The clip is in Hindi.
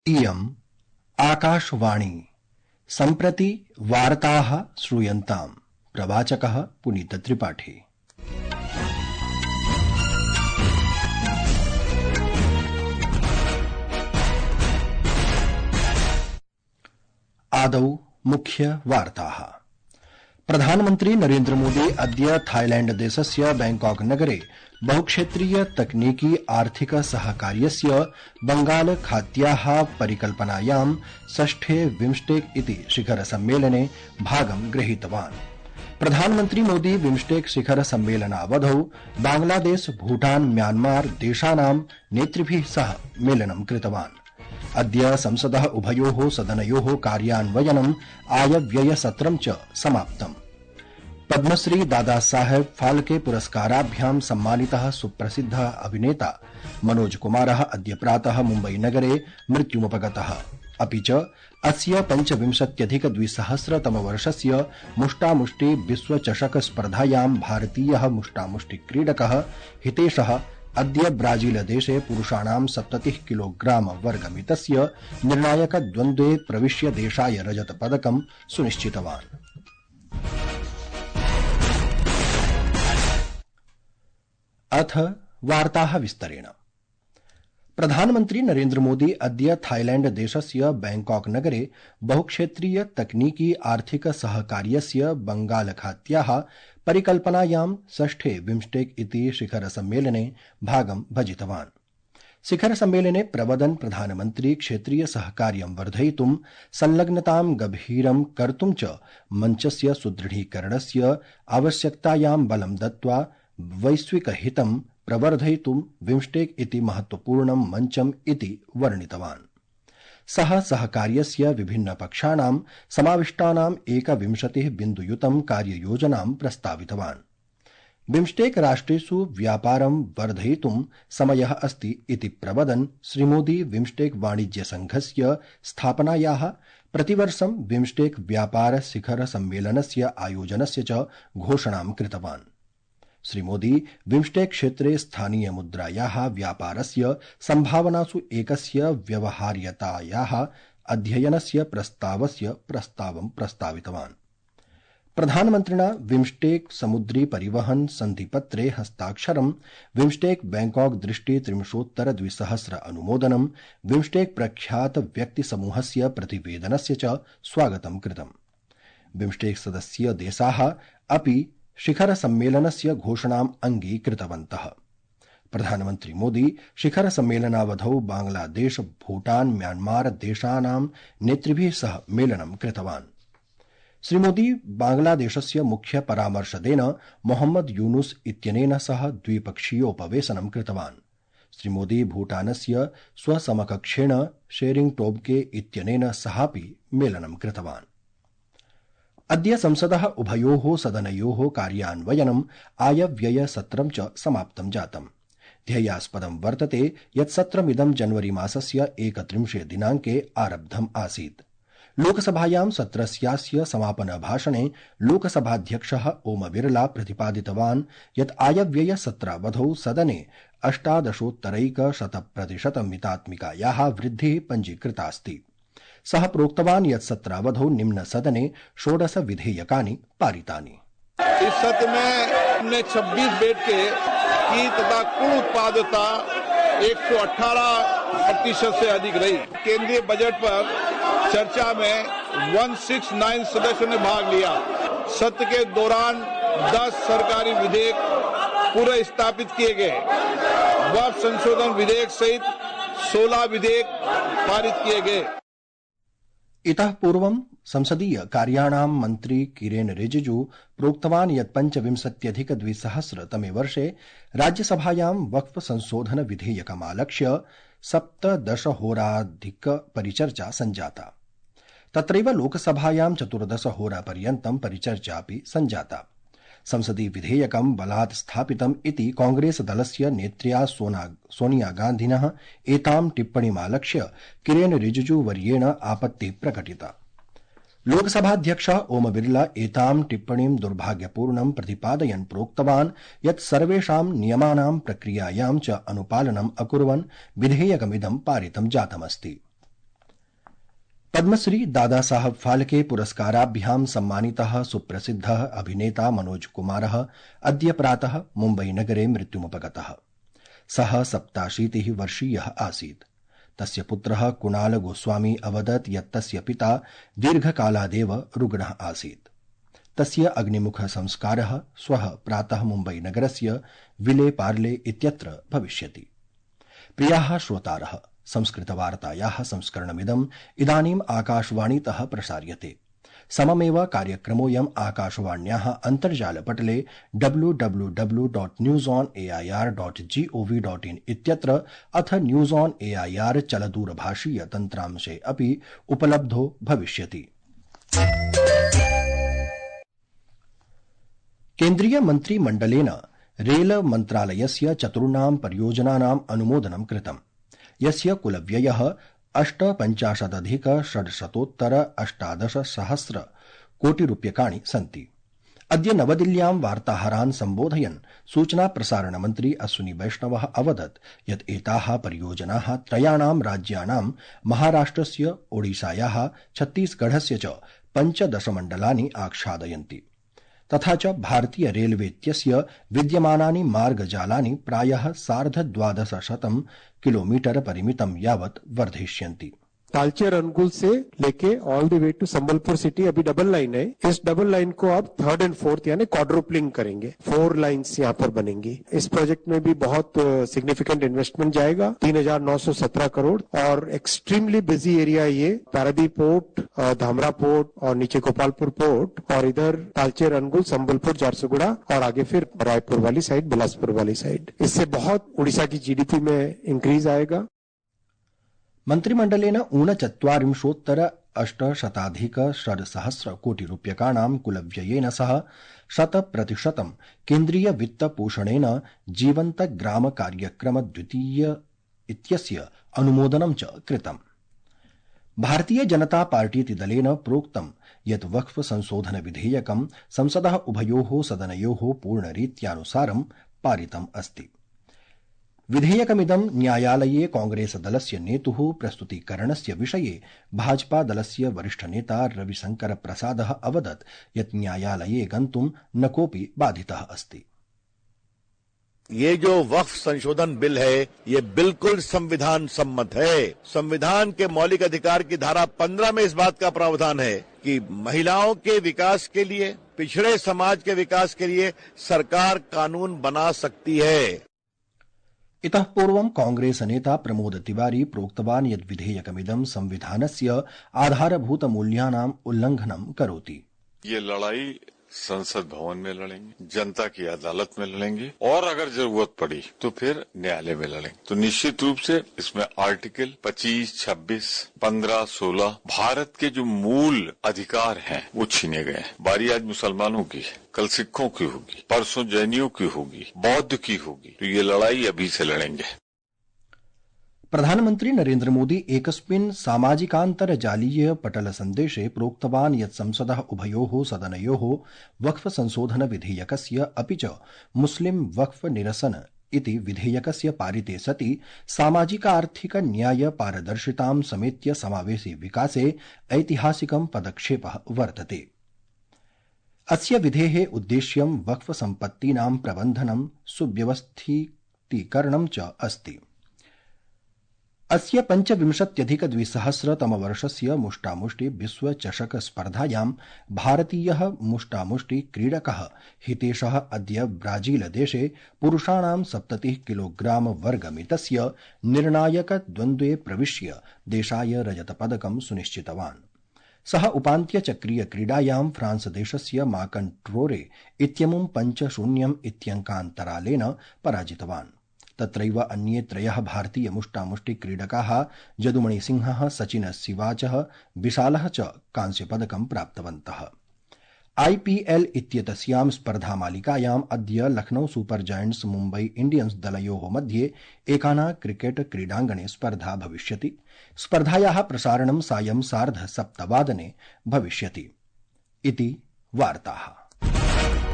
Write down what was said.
इयम् आकाशवाणी सम्प्रति वार्ताः श्रूयन्ताम्। प्रवाचकः पुनीत त्रिपाठी। आदौ मुख्य वार्ताः। प्रधानमन्त्री नरेन्द्र मोदी अद्य थाईलैण्ड देशस्य बैंकॉक नगरे बहुक्षेत्रीय तकनीकी आर्थिक सहकार्यस्य बंगाल खात्याः परिकल्पनायां षष्ठे बिम्स्टेक इति शिखर सम्मेलने भागं गृहीतवान्। प्रधानमन्त्री मोदी बिम्स्टेक शिखर सम्मेलनावधौ बांग्लादेश भूटान म्यांमार देशानां नेतृभिः सह मेलनं कृतवान्। अद्य संसदः उभयोः सदनयोः कार्यान्वयनम् आयव्ययसत्रं च समाप्तम्। पद्मश्री दादा साहेब फाल्के पुरस्काराभ्यां सम्मानितः सुप्रसिद्धः अभिनेता मनोज कुमारः अद्य प्रातः मुम्बईनगरे मृत्युमुपगतः। अपि च अस्य 25,200 मुष्टामुष्टि विश्वचषक स्पर्धायां भारतीयः मुष्टामुष्टिक्रीडकः हितेशः अद्य ब्राजीलदेशे पुरुषाणां 70 किलोग्राम वर्गमितस्य निर्णायकद्वन्द्वे प्रविश्य देशाय रजतपदकं सुनिश्चितवान्। अथ वार्ताः विस्तरेण। प्रधानमन्त्री नरेन्द्र मोदी अद्य थाईलैण्ड देशस्य बैंकॉक नगरे बहुक्षेत्रीय तकनीकी आर्थिक सहकार्यस्य बंगालखात्याः परिकल्पनायां षष्ठे बिम्स्टेक इति शिखर सम्मेलने भागं भजितवान्। शिखर सम्मेलने प्रवदन् प्रधानमन्त्री क्षेत्रीय सहकार्यं वर्धयितुं संलग्नतां गभीरं कर्तुं च मञ्चस्य सुदृढीकरणस्य आवश्यकतायां बलं दत्त्वा वैश्विकहितं प्रवर्धयितुं बिम्स्टेक इति महत्वपूर्णं मञ्चम् इति वर्णितवान्। सः सहकार्यस्य विभिन्नपक्षाणां समाविष्टानां 21 बिन्दुयुतं कार्ययोजनां प्रस्तावितवान्। बिम्स्टेक राष्ट्रेषु व्यापारं वर्धयितुं समयः अस्ति इति प्रवदन् श्रीमोदी बिम्स्टेक वाणिज्य संघस्य स्थापनायाः प्रतिवर्षं बिम्स्टेक व्यापार शिखर सम्मेलनस्य आयोजनस्य च घोषणां कृतवान्। श्रीमोदी बिम्स्टेक क्षेत्रे स्थानीय मुद्रायाः व्यापारस्य सम्भावनासु एकस्य व्यवहार्यतायाः अध्ययनस्य प्रस्तावं प्रस्तावितवान्। प्रधानमन्त्रिणा बिम्स्टेक समुद्री परिवहन सन्धिपत्रे हस्ताक्षरं, बिम्स्टेक बैंकॉक दृष्टि 330 अनुमोदनं, बिम्स्टेक प्रख्यात व्यक्तिसमूहस्य प्रतिवेदनस्य च स्वागतं कृतम्। बिम्स्टेक सदस्य देशाः अपि शिखर सम्मेलनस्य घोषणाम् अंगीकृतवन्तः। प्रधानमन्त्री मोदी शिखर सम्मेलनावधौ बांग्लादेश भूटान म्यांमार देशानां नेतृभिः सह मेलनं कृतवान्। श्रीमोदी बांग्लादेशस्य मुख्य परामर्शदेन मोहम्मद यूनुस इत्यनेन सह द्विपक्षीयोपवेशनं कृतवान्। श्रीमोदी भूटानस्य स्वसमकक्षेण शेरिंग टोब्गे इत्यनेन सहापि मेलनं कृतवान्। अद्य संसदः उभयोः सदनयोः कार्यान्वयनम् आयव्ययसत्रं च समाप्तं जातम्। ध्येयास्पदं वर्तते यत् सत्रमिदं जनवरी मासस्य 31 दिनाङ्के आरब्धम् आसीत्। लोकसभायां सत्रस्यास्य समापनभाषणे लोकसभाध्यक्षः ओम बिरला प्रतिपादितवान् यत् आयव्ययसत्रावधौ सदने 18% मितात्मिकायाः वृद्धिः पञ्जीकृतास्ति। सः प्रोक्तवान् यत् सत्रावधौ निम्न सदने 16 विधेयकानि पारितानि। इस सत्र में हमने 26 बेड की तथा कुल उत्पादकता 118% से अधिक रही। केंद्रीय बजट पर चर्चा में 169 सदस्यों ने भाग लिया। सत्र के दौरान 10 सरकारी विधेयक पूर्व स्थापित किए गए। वक्फ संशोधन विधेयक सहित 16 विधेयक पारित किए गए। इतः पूर्वं संसदीय कार्याणां मन्त्री किरेन रिजिजू प्रोक्तवान् यत् 25,200 तमे वर्षे राज्यसभायां वक्फ संशोधन विधेयकमालक्ष्य 17 होराधिक परिचर्चा सञ्जाता। तत्रैव लोकसभायां 14 होरापर्यन्तं परिचर्चापि सञ्जाता। संसदि विधेयकं बलात् स्थापितम् इति कांग्रेस दलस्य नेत्र्या सोनिया गान्धिनः एतां टिप्पणीमालक्ष्य किरेन रिजिजू वर्येण आपत्तिः प्रकटिता। लोकसभाध्यक्षः ओम बिरला एतां टिप्पणीं दुर्भाग्यपूर्णं प्रतिपादयन् प्रोक्तवान् यत् सर्वेषां नियमानां प्रक्रियायां च अनुपालनम् अकुर्वन् विधेयकमिदं पारितं जातमस्ति। पद्मश्री दादा साहब फाल्के पुरस्काराभ्यां सम्मानितः सुप्रसिद्धः अभिनेता मनोज कुमारः अद्य प्रातः मुम्बईनगरे मृत्युमुपगतः। सः 87 वर्षीयः आसीत्। तस्य पुत्रः कुणाल गोस्वामी अवदत् यत् तस्य पिता दीर्घकालादेव रुग्णः आसीत्। तस्य अग्निमुख संस्कारः श्वः प्रातः मुम्बईनगरस्य विले पार्ले इत्यत्र भविष्यति। प्रियाः श्रोतारः, संस्कृतवार्तायाः संस्करणमिदम् इदानीम् आकाशवाणीतः प्रसार्यते। सममेव कार्यक्रमोऽयम् आकाशवाण्याः अन्तर्जालपटले www.newsonair.gov.in इत्यत्र अथ न्यूज ऑन एआईआर चलदूरभाषीय तन्त्रांशे अपि उपलब्धो भविष्यति। केन्द्रीय मन्त्रिमण्डलेन रेल मन्त्रालयस्य 4 परियोजनानाम् अनुमोदनं कृतम्, यस्य कुलव्ययः 85,618 कोटिरूप्यकाणि सन्ति। अद्य नवदिल्ल्यां वार्ताहरान् सम्बोधयन् सूचना प्रसारण मन्त्री अश्विनी वैष्णवः अवदत् यत् एताः परियोजनाः 3 राज्यानां महाराष्ट्रस्य, ओडिशायाः, छत्तीसगढस्य च 15 मण्डलानि आच्छादयन्ति। तथा च भारतीय रेलवेत्यस्य विद्यमानानि मार्गजालानि प्रायः 1250 किलोमीटर परिमितं यावत् वर्धिष्यन्ति। तालचेर अनुगुल से लेके all the way to Sambalpur city अभी डबल लाइन है। इस डबल लाइन को अब 3rd and 4th यानी क्वाड्रुपलिंग करेंगे। 4 लाइन्स यहाँ पर बनेंगी। इस प्रोजेक्ट में भी बहुत सिग्निफिकेंट इन्वेस्टमेंट जाएगा, 3,917 करोड़। और एक्सट्रीमली बिजी एरिया ये पारादीप पोर्ट, धामरा पोर्ट और नीचे गोपालपुर पोर्ट और इधर तालचेर अनुगुल, संबलपुर, झारसुगुड़ा और आगे फिर रायपुर वाली साइड, बिलासपुर वाली साइड। इससे बहुत उड़ीसा की जीडीपी में इंक्रीज आएगा। मन्त्रिमण्डलेन 39,800 कोटिरूप्यकाणां कुलव्ययेन सह 100% केन्द्रीय वित्तपोषणेन जीवन्त ग्राम कार्यक्रम द्वितीय इत्यस्य अनुमोदनं च कृतम्। भारतीय जनता पार्टीति दलेन प्रोक्तं यत् वक्फ संशोधन विधेयकं संसदः उभयोः सदनयोः पूर्णरीत्यानुसारं पारितम् अस्ति। विधेयकमिदं न्यायालये कांग्रेसदलस्य नेतुः प्रस्तुतीकरणस्य विषये भाजपादलस्य वरिष्ठनेता रविशंकर प्रसादः अवदत् यत् न्यायालये गन्तुं न कोऽपि बाधितः अस्ति। ये जो वक्फ संशोधन बिल है ये बिल्कुल संविधान सम्मत है। संविधान के मौलिक अधिकार की धारा 15 में इस बात का प्रावधान है कि महिलाओं के विकास के लिए, पिछड़े समाज के विकास के लिए सरकार कानून बना सकती है। इतः पूर्वं कांग्रेस नेता प्रमोद तिवारी प्रोक्तवान् यत् विधेयकमिदं संविधानस्य आधारभूतमूल्यानाम् उल्लंघनं करोति। ये लड़ाई संसद भवन में लड़ेंगे, जनता की अदालत में लड़ेंगे और अगर जरूरत पड़ी तो फिर न्यायालय में लड़ेंगे। तो निश्चित रूप से इसमें आर्टिकल 25, 26, 15, 16 भारत के जो मूल अधिकार हैं वो छीने गए हैं। बारी आज मुसलमानों की है, कल सिखों की होगी, परसों जैनियों की होगी, बौद्ध की होगी। तो ये लड़ाई अभी से लड़ेंगे। प्रधानमन्त्री नरेन्द्र मोदी एकस्मिन् सामाजिकान्तर्जालीय पटल सन्देशे प्रोक्तवान् यत् संसदः उभयोः सदनयोः वक्फ संशोधन विधेयकस्य अपि च मुस्लिम वक्फ निरसन इति विधेयकस्य पारिते सति सामाजिकार्थिक न्याय पारदर्शितां समेत्य समावेशि विकासे ऐतिहासिकं पदक्षेपः वर्तते। अस्य विधेः उद्देश्यं वक्फ सम्पत्तीनां प्रबन्धनं सुव्यवस्थीकरणं च अस्ति। अस्य 25,200 मुष्टामुष्टि विश्व चषक स्पर्धायां भारतीयः मुष्टामुष्टि क्रीडकः हितेशः अद्य ब्राजीलदेशे पुरुषाणां 70 किलोग्राम वर्गमितस्य निर्णायक द्वन्द्वे प्रविश्य देशाय रजतपदकं सुनिश्चितवान्। सः उपान्त्यचक्रीय क्रीडायां फ्रांसदेशस्य माकन्ट्रोरे इत्यमुं 5-0 इत्यङ्कान्तरालेन पराजितवान्। तत्रैव अन्ये 3 भारतीय मुष्टामुष्टि क्रीडकाः जदुमणिसिंहः, सचिन सिवाचः, विशालः च कांस्यपदकं प्राप्तवन्तः। आईपीएल इत्येतस्यां स्पर्धामालिकायाम् अद्य Lucknow super giants Mumbai Indians दलयोः मध्ये एकाना क्रिकेट क्रीडाङ्गणे स्पर्धा भविष्यति। स्पर्धायाः प्रसारणं सायं 7:30 भविष्यति। इति वार्ताः।